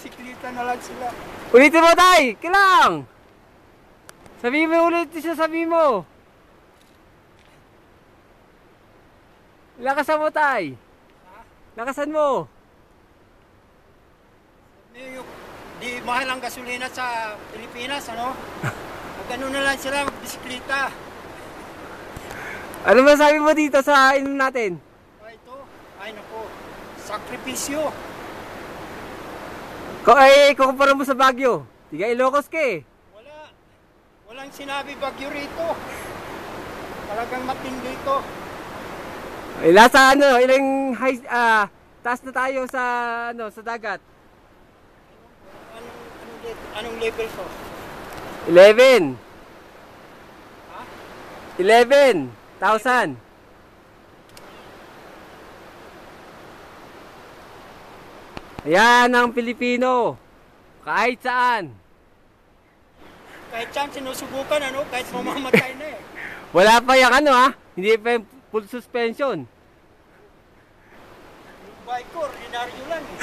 bisikleta na lang sila. Ulitin mo, tay! Kailang! Sabihin mo ulit siya, sabihin mo. Lakasan mo, tay. Lakasan mo. Di mahal ang gasolina sa Pilipinas, ano? Mag-ano na lang sila, magbisikleta. Ano masabi mo dito sa inom natin? Ito, ay naku, sakripisyo. Kukumpara mo sa Baguio. Tiga Ilocos ka eh. Walang sinabi Baguio rito. Talagang matindi ito. Nasa ilang taas na tayo sa sa dagat. Anong level to? 11. Ha? 11,000. Ayan ang Pilipino. Kahit saan. Kahit saan sinusubukan, ano? Kahit mamamatay na eh. Wala pa yung hindi pa yung full suspension. Yung bike ko, ordinaryo lang eh.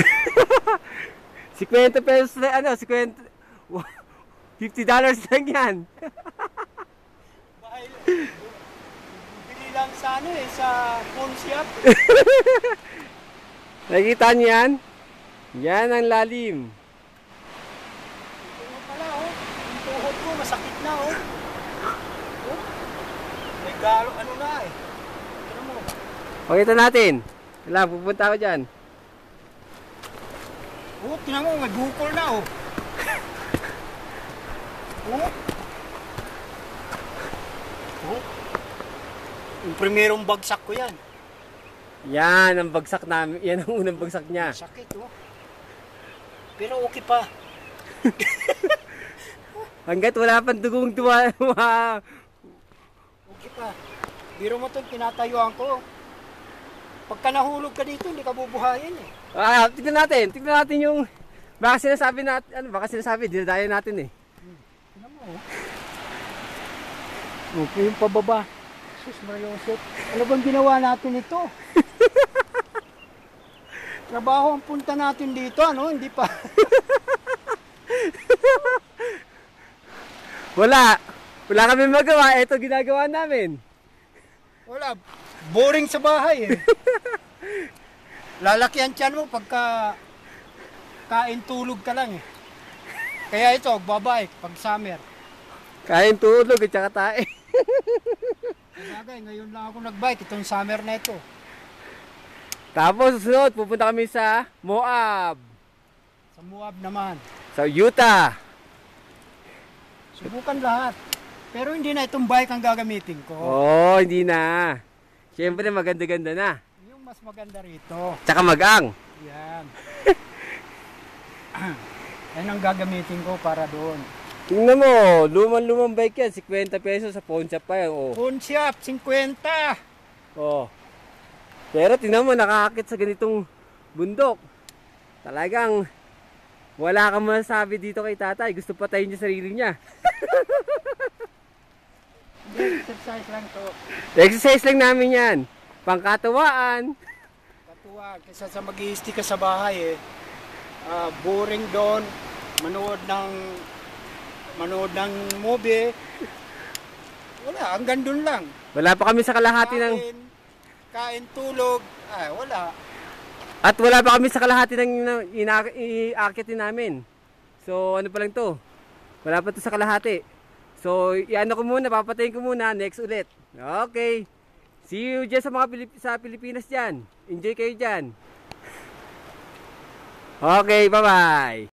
50 pesos na $50 lang yan. Bili lang sa sa phone shop. Nakikita niyo yan? Yan ang lalim. Ito pala oh, yung tuhod ko masakit na oh. May galo, ano na eh. Ano mo? Pakita natin. Wala, pupunta ako dyan. Tingnan mo, may bukol na oh. Yung primerong bagsak ko yan. Yan ang bagsak namin. Yan ang unang bagsak niya. Sakit oh. Pero okay pa. Hanggat wala pang dugong tuwa. Okay pa. Biro mo ito, tinatayuan ko. Pagka nahulog ka dito, hindi ka bubuhayin eh. Tignan natin yung baka sinasabi natin, dinadaya natin eh. Tignan mo oh. Okay, yung pababa. Sus, Mariosep. Ano bang ginawa natin ito? Trabaho ang punta natin dito, ano? Hindi pa. Wala kami magawa. Ito ginagawa namin. Wala. Boring sa bahay eh. Lalaki ang tiyan mo pagka kain tulog ka lang eh. Kaya ito, babay pag summer. Kain tulog at saka tae. Sabagay, ngayon lang ako nagbike itong summer na ito. Tapos susunod, pupunta kami sa Moab. Sa Moab naman. Sa Utah. Subukan lahat. Pero hindi na itong bike ang gagamitin ko. Hindi na. Siyempre maganda-ganda na. Yung mas maganda rito. Tsaka magang. Yan. Yan ang gagamitin ko para doon. Tingnan mo, lumang bike yan. 50 pesos sa pawn shop pa yan. Pawn shop, 50. Pero tingnan mo, nakakakit sa ganitong bundok. Talagang wala kang masasabi dito kay tatay. Gusto patayin niya sarili niya. Exercise lang to. Exercise lang namin yan. Pangkatuwaan. Katuwa, kaysa sa mag-i-stay ka sa bahay eh. Boring doon. Manood ng movie. Wala, hanggang doon lang. Wala pa kami sa kalahati ng... Kain, tulog. Wala. At wala pa kami sa kalahati ng iaakyatin namin. So, ano pa lang to? Wala pa to sa kalahati. So, iano ko muna, papatayin ko muna. Next ulit. Okay. See you dyan sa mga sa Pilipinas dyan. Enjoy kayo dyan. Okay, bye-bye.